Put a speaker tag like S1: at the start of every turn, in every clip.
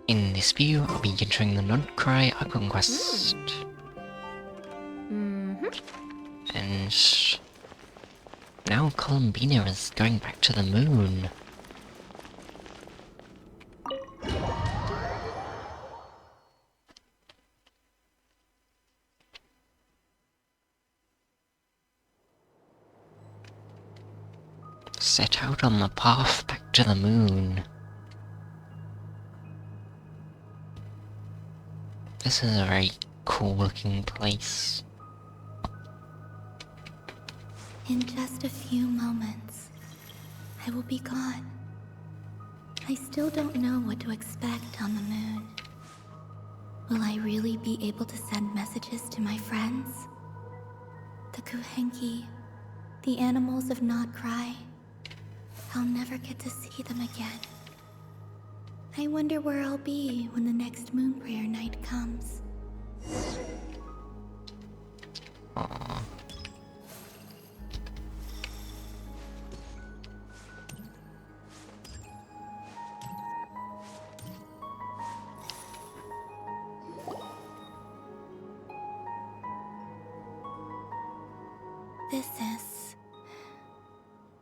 S1: In this view, I'll be entering the Nod-Krai Archon quest. And now Columbina is going back to the moon. Set out on the path back to the moon. This is a very cool looking place.
S2: In just a few moments, I will be gone. I still don't know what to expect on the moon. Will I really be able to send messages to my friends? The Kuhenki, the animals of Nod-Krai. I'll never get to see them again. I wonder where I'll be when the next moon prayer night comes.
S1: Aww.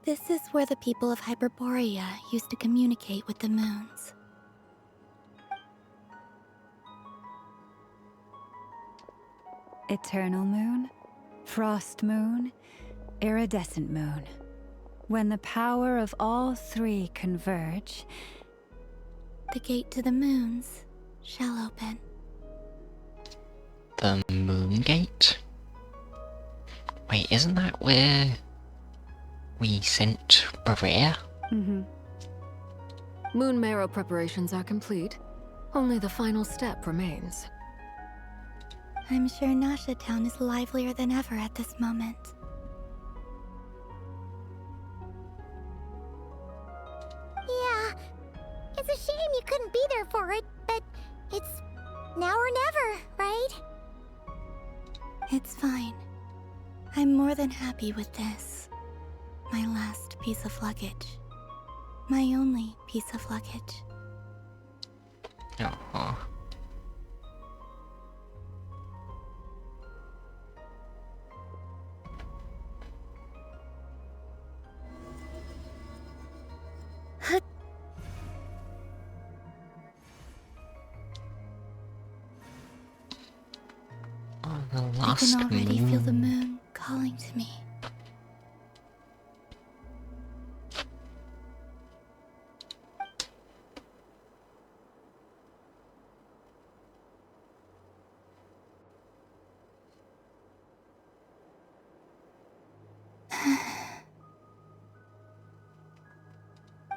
S2: This is where the people of Hyperborea used to communicate with the moons.
S3: Eternal moon, frost moon, iridescent moon. When the power of all three converge,
S2: the gate to the moons shall open.
S1: The moon gate? Wait, isn't that where we sent Bavaria?
S4: Moon marrow preparations are complete. Only the final step remains.
S2: I'm sure Nasha Town is livelier than ever at this moment.
S5: Yeah, it's a shame you couldn't be there for it, but it's now or never, right?
S2: It's fine. I'm more than happy with this. My last piece of luggage. My only piece of luggage.
S1: Aww. The
S2: I
S1: last
S2: can already
S1: moon.
S2: feel the moon calling to me.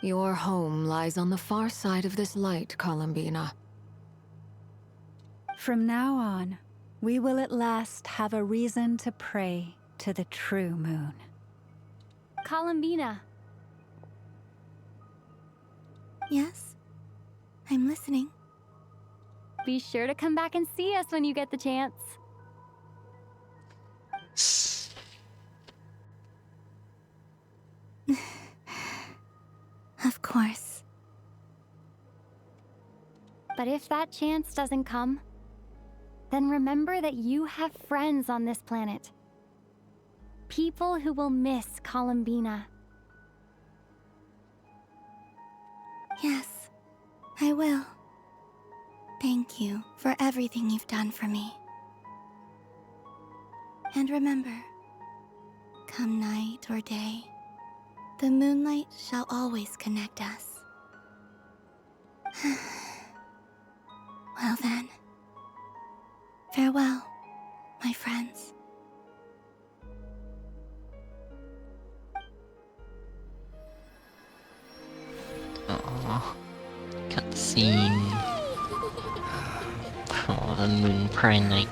S4: Your home lies on the far side of this light, Columbina.
S3: from now on, we will at last have a reason to pray to the true moon.
S6: Columbina.
S2: Yes? I'm listening.
S6: Be sure to come back and see us when you get the chance.
S2: Of course.
S6: But if that chance doesn't come, then remember that you have friends on this planet. People who will miss Columbina.
S2: Yes, I will. Thank you for everything you've done for me. And remember, come night or day, the moonlight shall always connect us. Well then, farewell, my friends.
S1: Aww. Cutscene. Oh, the moon prayer night.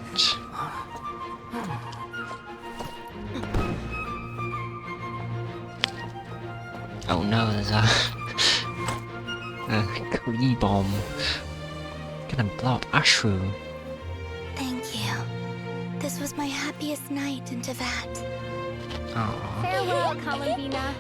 S1: Oh no, there's a Klee bomb. Gonna blow up Ashru.
S2: Thank you. This was my happiest night in Teyvat.
S1: Aww.
S6: Farewell, Columbina.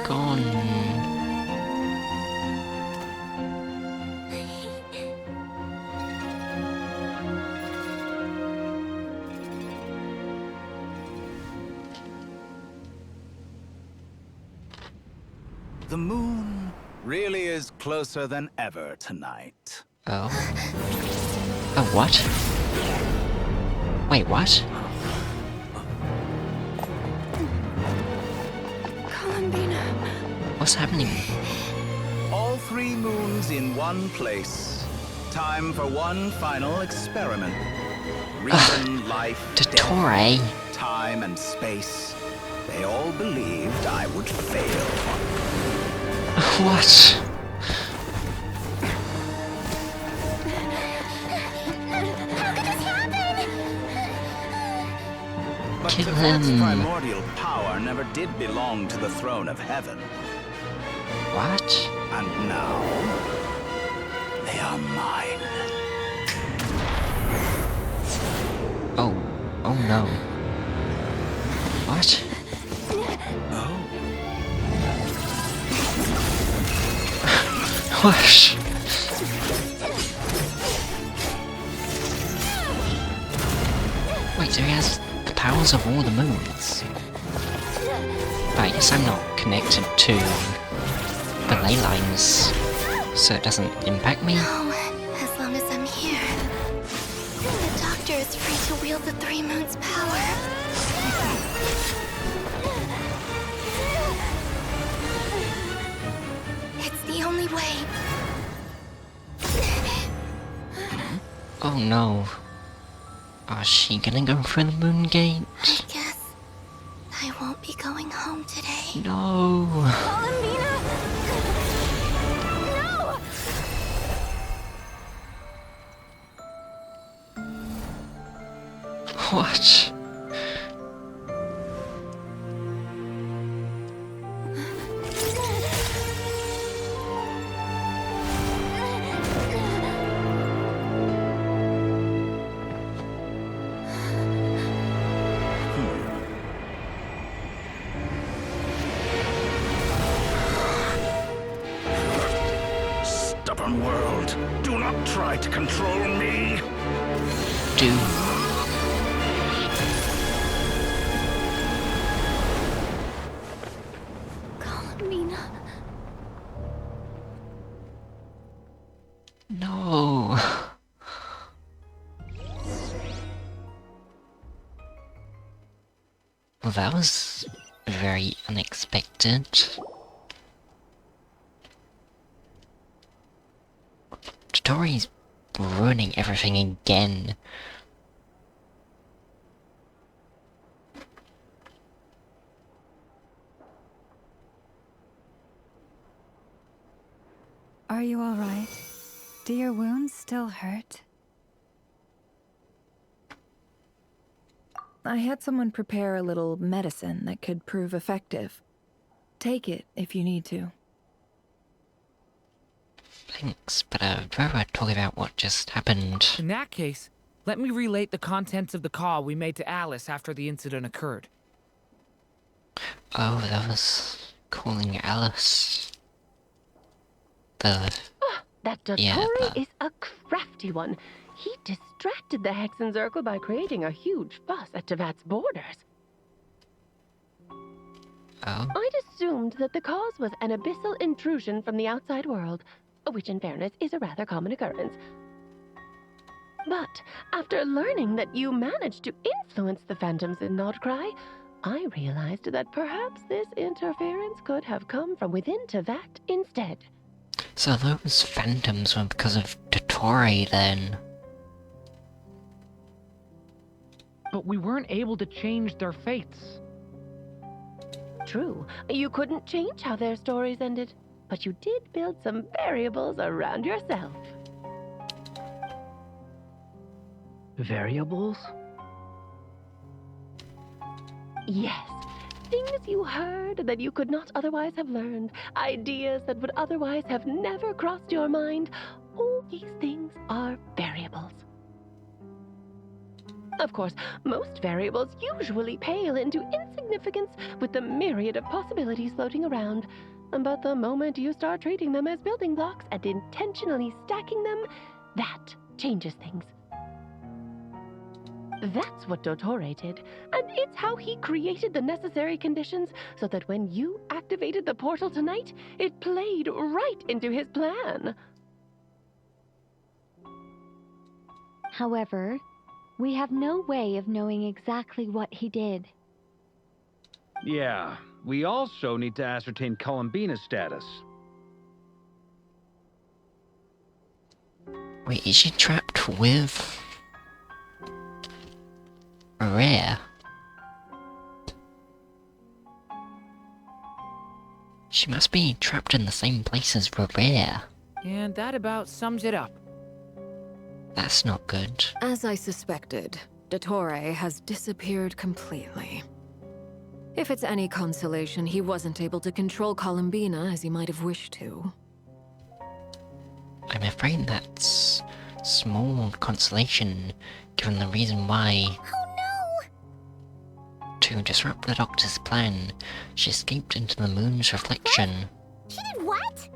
S1: gone.
S7: The moon really is closer than ever tonight.
S1: Oh. Oh, what? Wait, what? What's happening?
S7: All 3 moons in one place. Time for one final experiment. Reason, life,
S1: Dottore.
S7: death, time, and space. They all believed I would fail.
S1: What?
S7: But
S1: Kill
S7: Tevat's
S1: him.
S7: primordial power never did belong to the throne of heaven.
S1: What?
S7: And now, they are mine.
S1: Oh. Oh no. What?
S7: Oh.
S1: What? Wait, so he has the powers of all the moons? I guess I'm not connected to the ley lines, so it doesn't impact me.
S2: No, as long as I'm here. The Doctor is free to wield the 3 moons' power. It's the only way.
S1: Oh no. Is she gonna go through the moon gate?
S2: I guess I won't be going home today.
S1: No.
S2: No!
S1: What?
S7: Stubborn world, do not try to control me.
S1: Do.
S2: Columbina.
S1: No. Well, that was very unexpected. Dottore's ruining everything again.
S3: Are you all right? Do your wounds still hurt?
S8: I had someone prepare a little medicine that could prove effective. Take it if you need to.
S1: Thanks, but I'd rather talk about what just happened.
S9: In that case, let me relate the contents of the call we made to Alice after the incident occurred.
S1: Oh, that was calling Alice. The...
S10: That Dottore
S1: Yeah,
S10: is a crafty one. He distracted the Hexenzirkel by creating a huge fuss at Tevat's borders.
S1: Oh?
S10: I'd assumed that the cause was an abyssal intrusion from the outside world, which in fairness is a rather common occurrence. But after learning that you managed to influence the phantoms in Nod-Krai, I realized that perhaps this interference could have come from within Tevat instead.
S1: So those phantoms were because of Dottore then?
S9: But we weren't able to change their fates.
S10: True, you couldn't change how their stories ended, but you did build some variables around yourself.
S9: Variables?
S10: Yes, things you heard that you could not otherwise have learned, ideas that would otherwise have never crossed your mind. All these things are variables. Of course, most variables usually pale into insignificance with the myriad of possibilities floating around. But the moment you start treating them as building blocks and intentionally stacking them, that changes things. That's what Dottore did, and it's how he created the necessary conditions so that when you activated the portal tonight, it played right into his plan.
S6: However, we have no way of knowing exactly what he did.
S11: Yeah, we also need to ascertain Columbina's status.
S1: Wait, is she trapped with Rare? She must be trapped in the same place as Rare.
S9: And that about sums it up.
S1: That's not good.
S4: As I suspected, Dottore has disappeared completely. If it's any consolation, he wasn't able to control Columbina as he might have wished to.
S1: I'm afraid that's small consolation, given the reason why...
S5: Oh no!
S1: To disrupt the Doctor's plan, she escaped into the moon's reflection.
S5: She did what?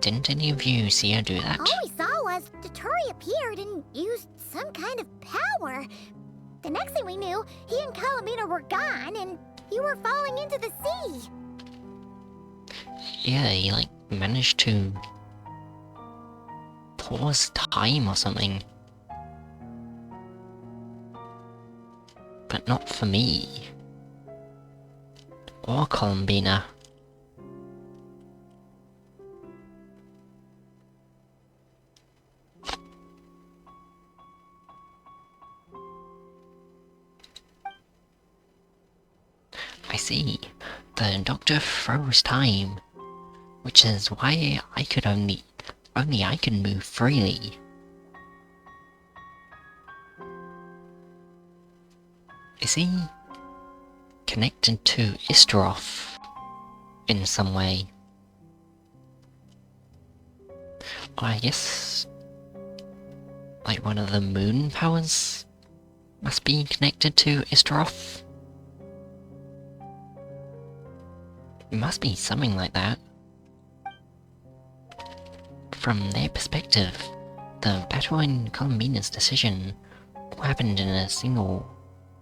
S1: Didn't any of you see her do that?
S5: All we saw was Dottore appeared and used some kind of power. The next thing we knew, he and Columbina were gone, and you were falling into the sea.
S1: Yeah, he like managed to pause time or something. But not for me. Or Columbina. I see. The Doctor froze time, which is why I could only I can move freely. Is he connected to Istaroth in some way? Or I guess like one of the moon powers must be connected to Istaroth. It must be something like that. From their perspective, the battle in Columbina's decision happened in a single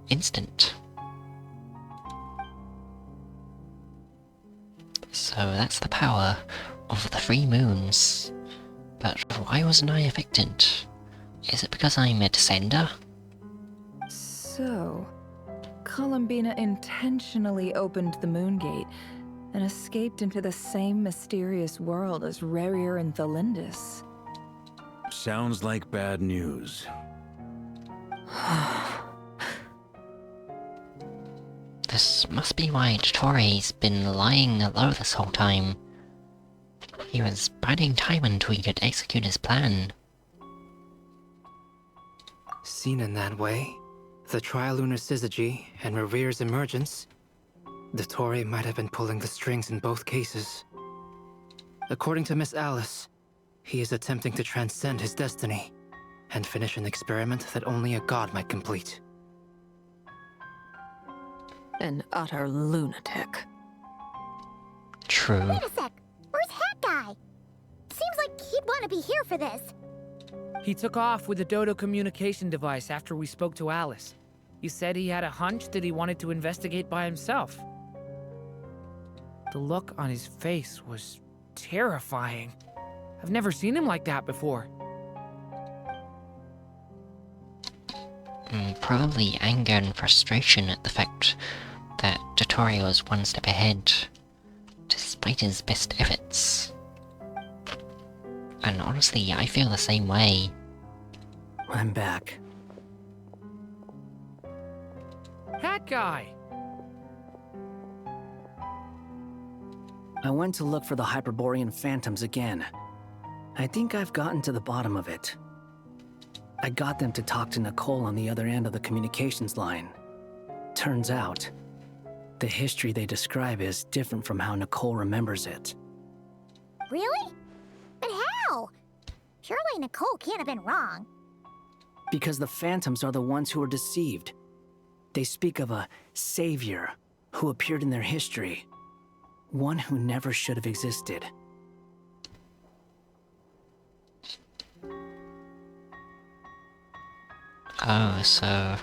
S1: instant. So that's the power of the 3 moons. But why wasn't I affected? Is it because I'm a descender?
S8: So, Columbina intentionally opened the moon gate and escaped into the same mysterious world as Rerir and Thalindis.
S12: Sounds like bad news.
S1: This must be why Dottore's been lying low this whole time. He was biding time until he could execute his plan.
S13: Seen in that way, the trilunar syzygy and Rerir's emergence, Dottore might have been pulling the strings in both cases. According to Miss Alice, he is attempting to transcend his destiny and finish an experiment that only a god might complete.
S4: An utter lunatic.
S1: True.
S5: Wait a sec, where's Hat Guy? Seems like he'd want to be here for this.
S9: He took off with the Dodo communication device after we spoke to Alice. He said he had a hunch that he wanted to investigate by himself. The look on his face was terrifying. I've never seen him like that before.
S1: Probably anger and frustration at the fact that Dottore was one step ahead, despite his best efforts. And honestly, I feel the same way.
S13: I'm back.
S9: Hat Guy!
S13: I went to look for the Hyperborean phantoms again. I think I've gotten to the bottom of it. I got them to talk to Nicole on the other end of the communications line. Turns out, the history they describe is different from how Nicole remembers it.
S5: Really? But how? Surely Nicole can't have been wrong.
S13: Because the phantoms are the ones who are deceived. They speak of a savior who appeared in their history. One who never should have existed.
S1: Oh, so...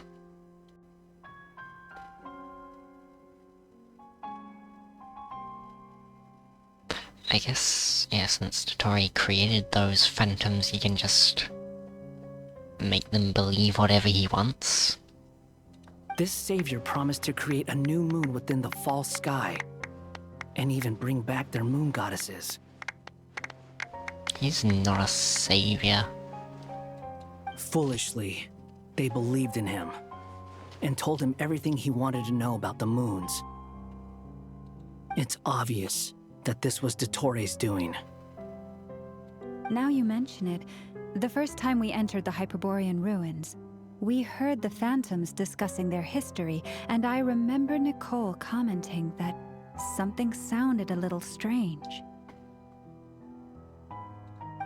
S1: I guess, yeah, since Dotori created those phantoms, he can just make them believe whatever he wants.
S13: This savior promised to create a new moon within the false sky, and even bring back their moon goddesses.
S1: He's not a savior.
S13: Foolishly, they believed in him, and told him everything he wanted to know about the moons. It's obvious that this was Dotori's doing.
S3: Now you mention it, the first time we entered the Hyperborean ruins, we heard the phantoms discussing their history, and I remember Nicole commenting that something sounded a little strange.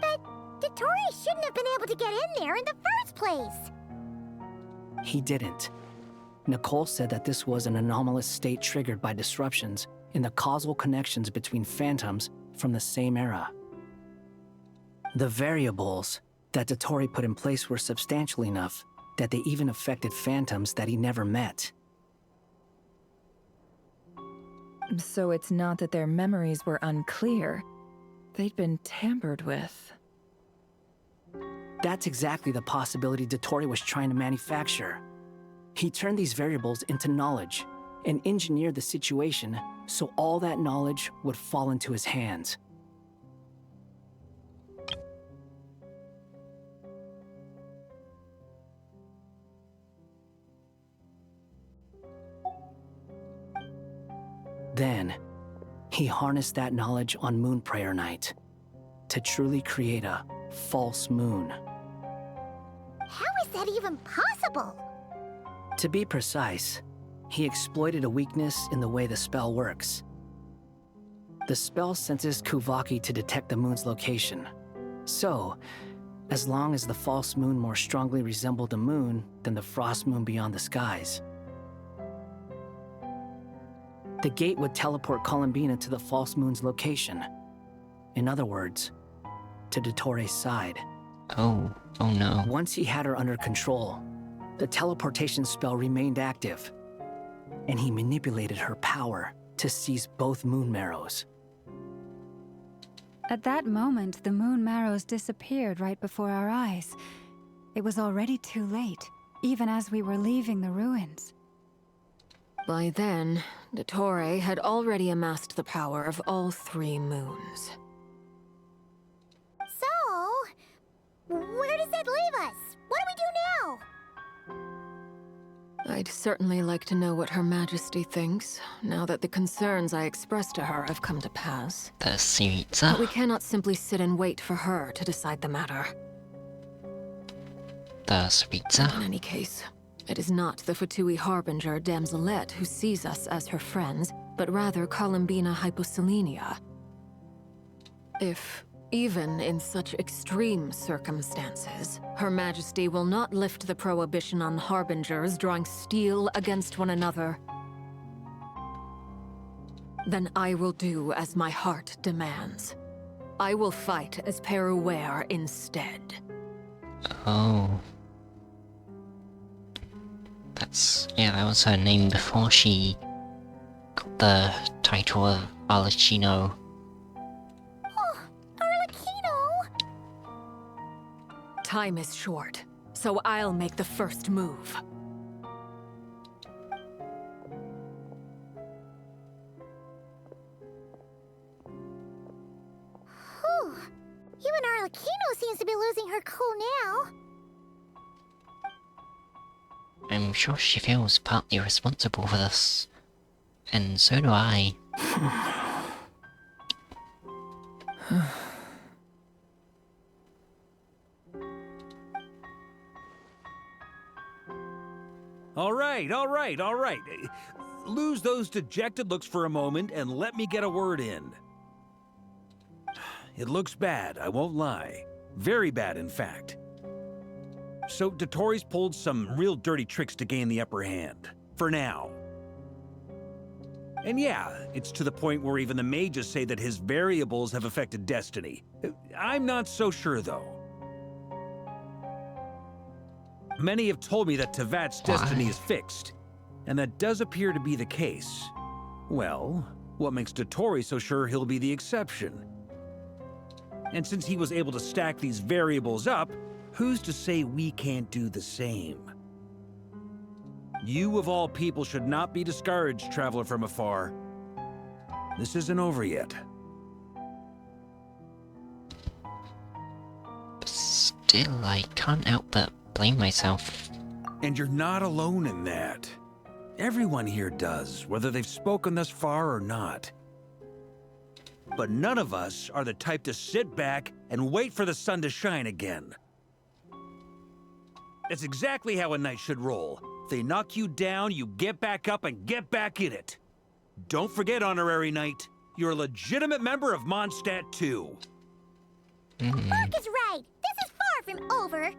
S5: But Dotori shouldn't have been able to get in there in the first place!
S13: He didn't. Nicole said that this was an anomalous state triggered by disruptions in the causal connections between phantoms from the same era. The variables that Dotori put in place were substantial enough that they even affected phantoms that he never met.
S8: So it's not that their memories were unclear. They'd been tampered with.
S13: That's exactly the possibility Dotori was trying to manufacture. He turned these variables into knowledge and engineered the situation so all that knowledge would fall into his hands. Then, he harnessed that knowledge on Moon Prayer Night to truly create a false moon.
S5: How is that even possible?
S13: To be precise, he exploited a weakness in the way the spell works. The spell senses Kuvaki to detect the moon's location. So, as long as the false moon more strongly resembled the moon than the frost moon beyond the skies, the gate would teleport Columbina to the false moon's location. In other words, to Dotori's side.
S1: Oh no.
S13: Once he had her under control, the teleportation spell remained active, and he manipulated her power to seize both moon marrows.
S3: At that moment, the moon marrows disappeared right before our eyes. It was already too late, even as we were leaving the ruins.
S4: By then, Dotori had already amassed the power of all 3 moons.
S5: So, where does that leave us? What do we do now?
S4: I'd certainly like to know what Her Majesty thinks, now that the concerns I expressed to her have come to pass.
S1: The Syriza.
S4: But we cannot simply sit and wait for her to decide the matter.
S1: The Syriza.
S4: In any case, it is not the Fatui Harbinger Damselette who sees us as her friends, but rather Columbina Hyposelenia. If, even in such extreme circumstances, Her Majesty will not lift the prohibition on Harbingers drawing steel against one another, then I will do as my heart demands. I will fight as Peruware instead.
S1: Oh. Yeah, that was her name before she got the title of Arlecchino.
S5: Oh, Arlecchino!
S4: Time is short, so I'll make the first move.
S5: Whew. Even Arlecchino seems to be losing her cool now.
S1: I'm sure she feels partly responsible for this. And so do I.
S11: All right. Lose those dejected looks for a moment and let me get a word in. It looks bad, I won't lie. Very bad, in fact. So Dotori's pulled some real dirty tricks to gain the upper hand. For now. And yeah, it's to the point where even the mages say that his variables have affected destiny. I'm not so sure, though. Many have told me that Tevat's destiny is fixed, and that does appear to be the case. Well, what makes Dotori so sure he'll be the exception? And since he was able to stack these variables up, who's to say we can't do the same? You of all people should not be discouraged, traveler from afar. This isn't over yet.
S1: Still, I can't help but blame myself.
S11: And you're not alone in that. Everyone here does, whether they've spoken thus far or not. But none of us are the type to sit back and wait for the sun to shine again. That's exactly how a knight should roll. If they knock you down, you get back up and get back in it. Don't forget, Honorary Knight, you're a legitimate member of Mondstadt too.
S5: Mark is right. This is far from over.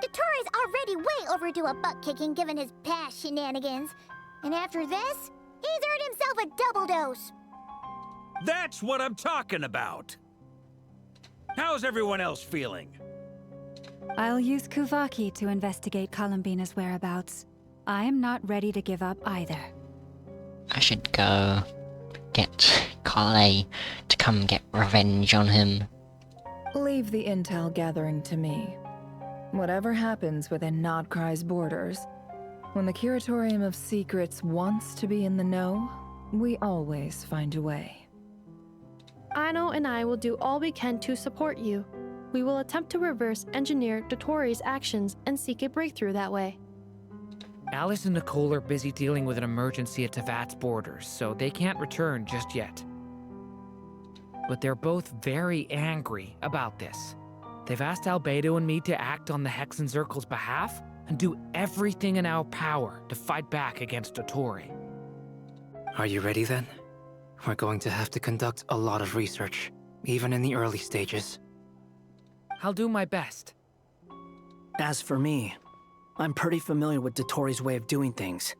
S5: Dotori's already way overdue a butt-kicking given his past shenanigans. And after this, he's earned himself a double dose.
S11: That's what I'm talking about. How's everyone else feeling?
S3: I'll use Kuvaki to investigate Columbina's whereabouts. I am not ready to give up either.
S1: I should go get Kale to come get revenge on him.
S8: Leave the intel gathering to me. Whatever happens within Nod-Krai's borders, when the Curatorium of Secrets wants to be in the know, we always find a way.
S14: Aino and I will do all we can to support you. We will attempt to reverse engineer Dotori's actions and seek a breakthrough that way.
S9: Alice and Nicole are busy dealing with an emergency at Tevat's borders, so they can't return just yet. But they're both very angry about this. They've asked Albedo and me to act on the Hexen Circle's behalf and do everything in our power to fight back against Dotori.
S15: Are you ready then? We're going to have to conduct a lot of research, even in the early stages.
S9: I'll do my best.
S13: As for me, I'm pretty familiar with Dotori's way of doing things,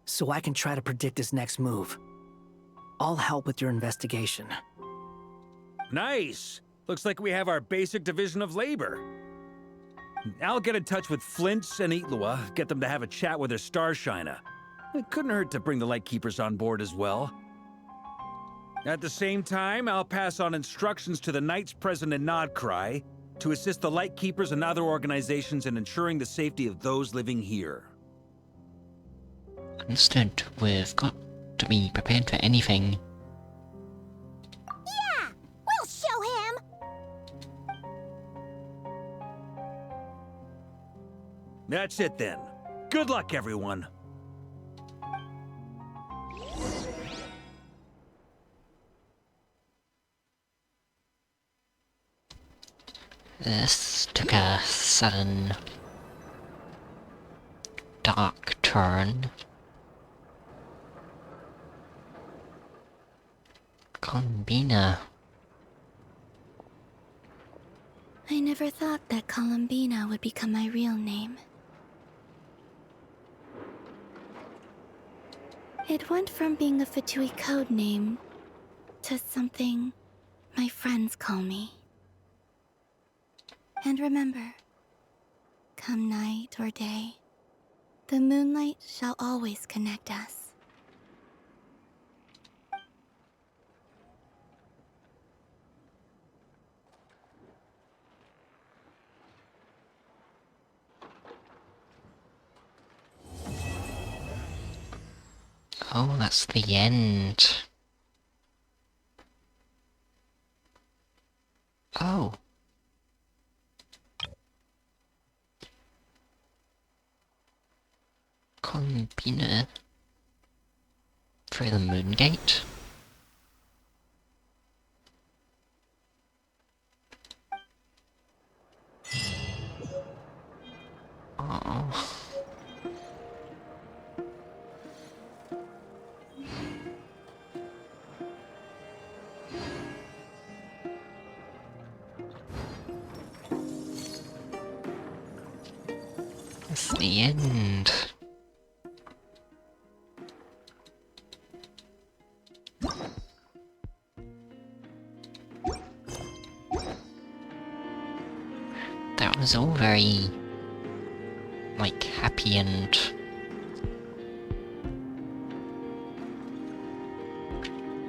S13: so I can try to predict his next move. I'll help with your investigation.
S11: Nice! Looks like we have our basic division of labor. I'll get in touch with Flints and Itlua, get them to have a chat with their Starshiner. It couldn't hurt to bring the Lightkeepers on board as well. At the same time, I'll pass on instructions to the Knights present in Nod-Krai to assist the Lightkeepers and other organizations in ensuring the safety of those living here.
S1: Understood. We've got to be prepared for anything.
S5: Yeah! We'll show him!
S11: That's it then. Good luck, everyone.
S1: This took a sudden dark turn. Columbina.
S2: I never thought that Columbina would become my real name. It went from being a Fatui code name to something my friends call me. And remember, come night or day, the moonlight shall always connect us.
S1: Oh, that's the end. Oh. Columbina through the moon gate. Oh. the end. That was all very, like, happy and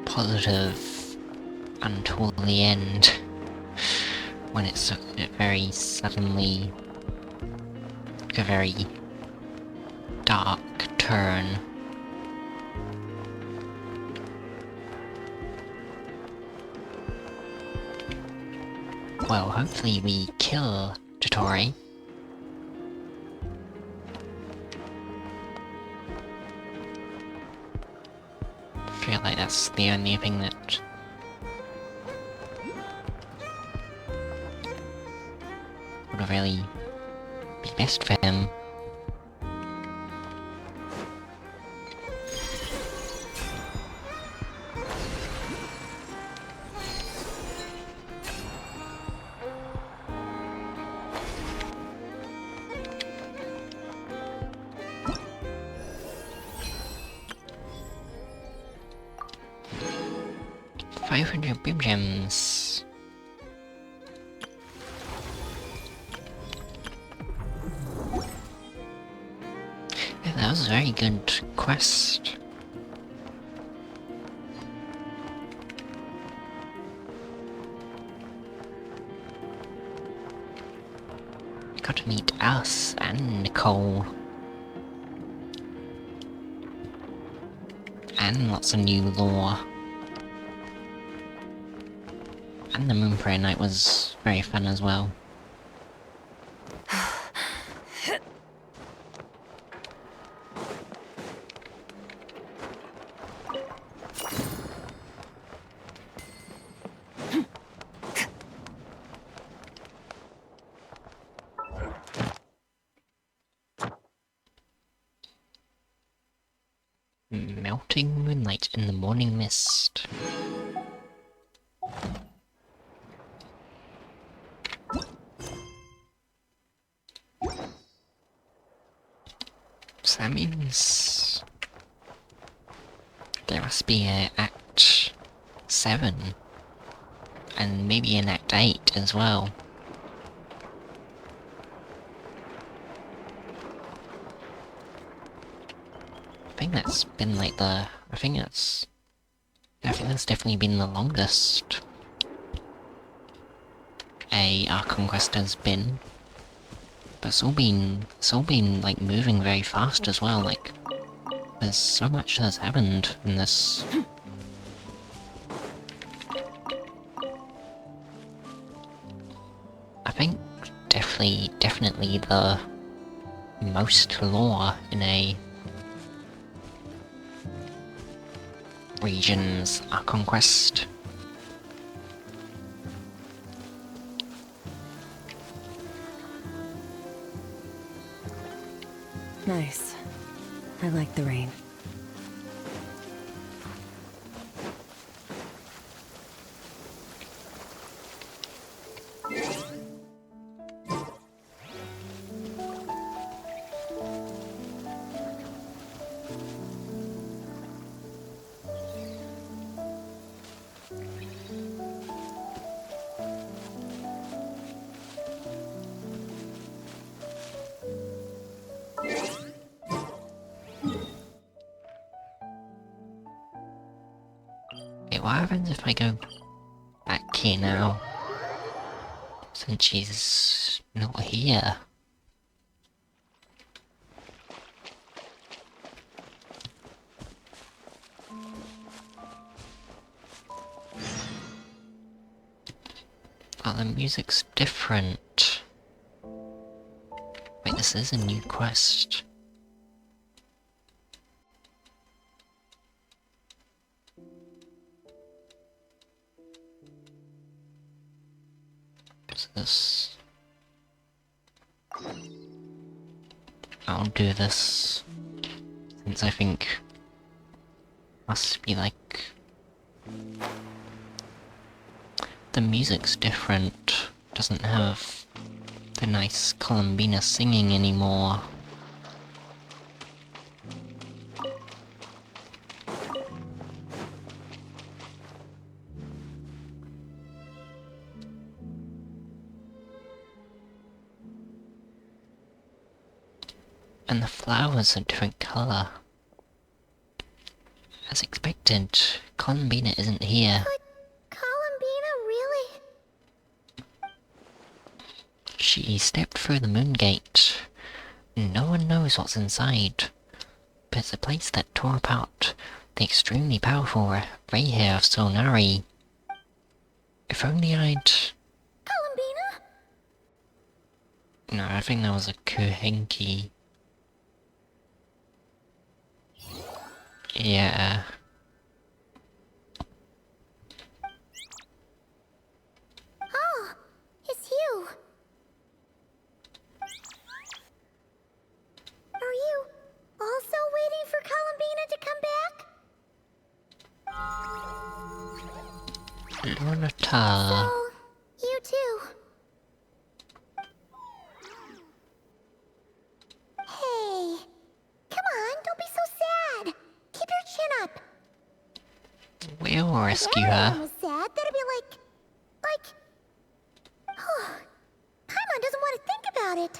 S1: positive until the end, when it very suddenly took a very dark turn. Well, hopefully we kill Dottore. I feel like that's the only thing that would really be best for him. 500 beam gems. Yeah, that was a very good quest. Got to meet Alice and Nicole. And lots of new lore. And the Moon Prayer Night was very fun as well. Melting moonlight in the morning mist. So that means there must be an Act 7 and maybe an Act 8 as well. I think that's been like I think that's definitely been the longest a Archon quest has been. But it's all been like moving very fast as well, like there's so much that's happened in this. I think definitely the most lore in a region's Archon quest.
S16: Nice. I like the rain.
S1: What happens if I go back here now? Since she's not here. Oh, the music's different. Wait, this is a new quest. This. I'll do this, since I think must be like the music's different. Doesn't have the nice Columbina singing anymore. And the flowers are different colour. As expected, Columbina isn't here.
S5: Columbina, really?
S1: She stepped through the moon gate. No one knows what's inside. But it's a place that tore apart the extremely powerful ray hair of Solnari. If only I'd...
S5: Columbina?
S1: No, I think that was a Kuhenki. Yeah.
S5: Oh, it's you. Are you also waiting for Columbina to come back?
S1: Lunata.
S5: So, you too. Hey, come on, don't be so sad. Keep your chin up.
S1: We'll rescue
S5: If
S1: her.
S5: everyone was sad, that'd be like... Paimon doesn't want to think about it.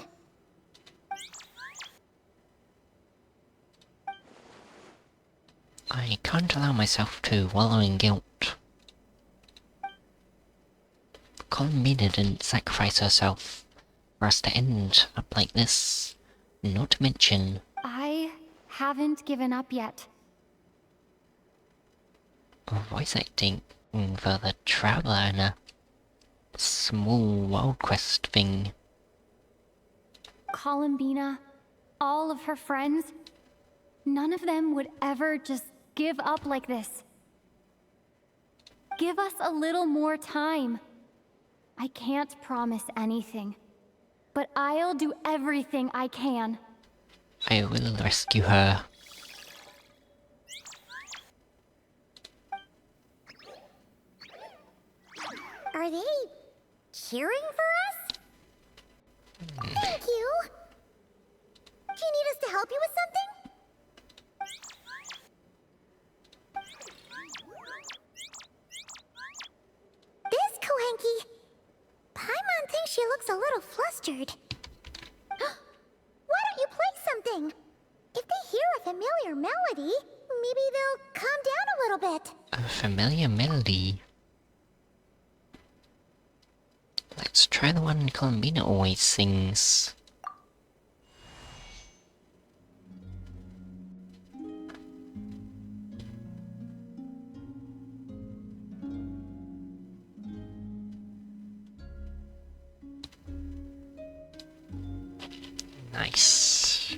S1: I can't allow myself to wallow in guilt. Columbina didn't sacrifice herself for us to end up like this. Not to mention...
S6: I haven't given up yet.
S1: voice acting for the Traveler in a small world quest thing.
S6: Columbina, all of her friends, none of them would ever just give up like this. Give us a little more time. I can't promise anything, but I'll do everything I can.
S1: I will rescue her.
S5: Are they cheering for us? Thank you. Do you need us to help you with something? This Koenki. Paimon thinks she looks a little flustered. Why don't you play something? If they hear a familiar melody, maybe they'll calm down a little bit.
S1: A familiar melody. Let's try the one Columbina always sings. Nice.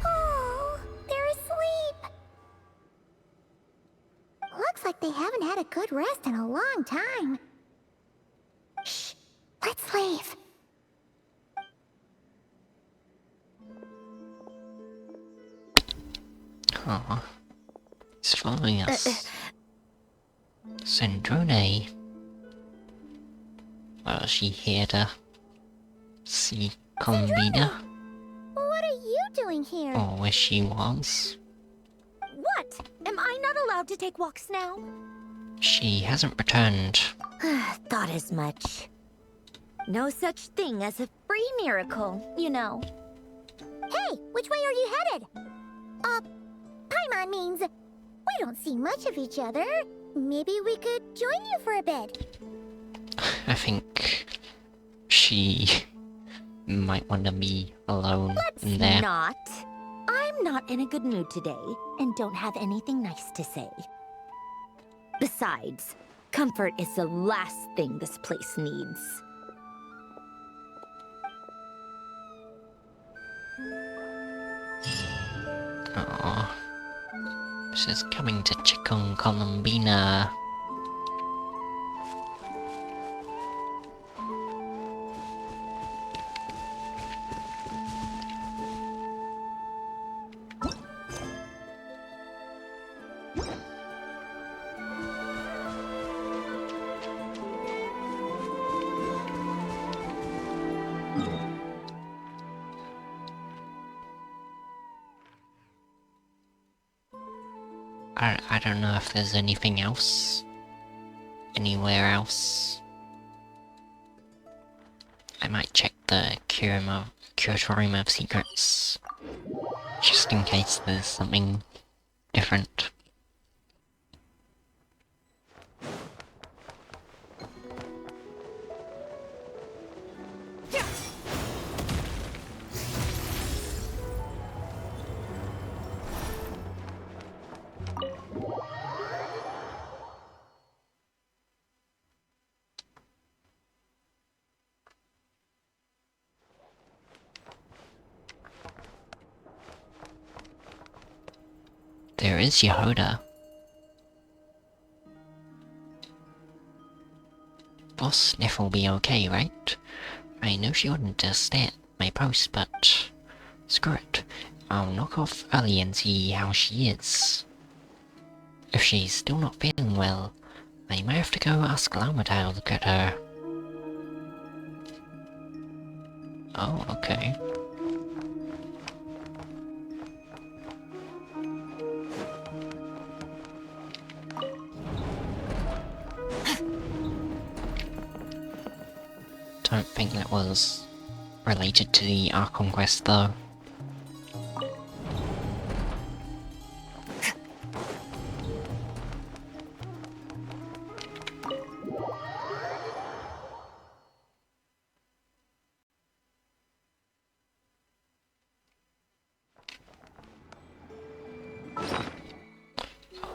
S5: Oh, they're asleep. Looks like they haven't had a good rest in a long time. Shh, let's leave.
S1: Aw. He's following us. Sandrone. Well, is she here to see Columbina?
S5: What are you doing here?
S1: Or where she was?
S17: What? Am I not allowed to take walks now?
S1: She hasn't returned.
S17: Thought as much. No such thing as a free miracle, you know.
S5: Hey, which way are you headed? Paimon means we don't see much of each other. Maybe we could join you for a bit.
S1: I think she might want to be alone in there.
S17: Not. I'm not in a good mood today and don't have anything nice to say. Besides, comfort is the last thing this place needs.
S1: Aww. She's coming to check on Columbina. I don't know if there's anything else. Anywhere else. I might check the Curatorium of Secrets. Just in case there's something different. There is Yehoda. Boss Sniff will be okay, right? I know she wouldn't stay at my post, but screw it. I'll knock off early and see how she is. If she's still not feeling well, I might have to go ask Laumatile to get her. Oh, okay. Don't think that was related to the Archon quest though.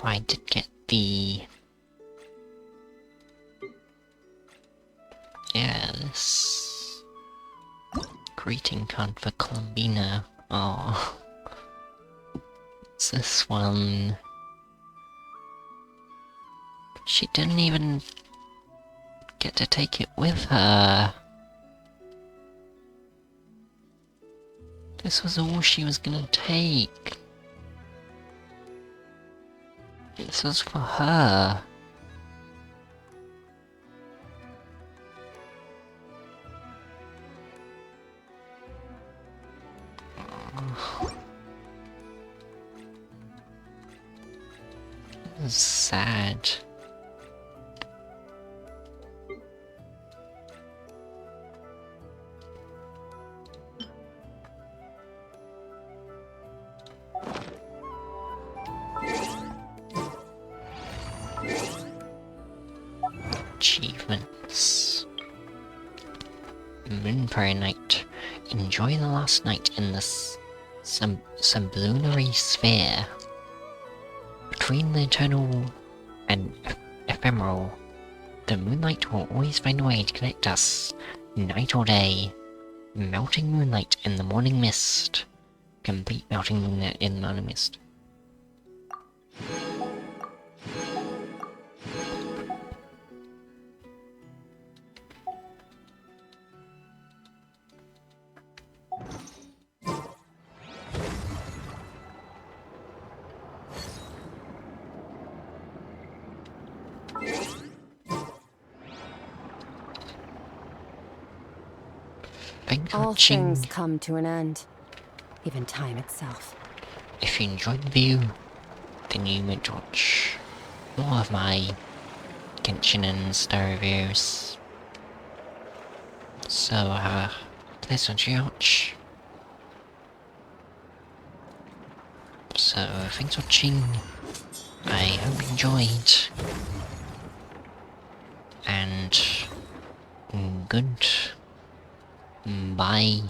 S1: I did get the... yeah, this... greeting card for Columbina. Oh, it's this one. She didn't even get to take it with her. This was all she was gonna take. This was for her. This is sad. Achievements. Moonfire Night. Enjoy the last night in this sublunary sphere. Between the eternal and ephemeral, the moonlight will always find a way to connect us, night or day. Melting moonlight in the morning mist. Complete melting moonlight in the morning mist.
S16: All things come to an end, even time itself.
S1: If you enjoyed the view, then you might watch more of my Genshin and Star reviews. So, please don't you watch. So, thanks for watching. I hope you enjoyed. And good. Bye.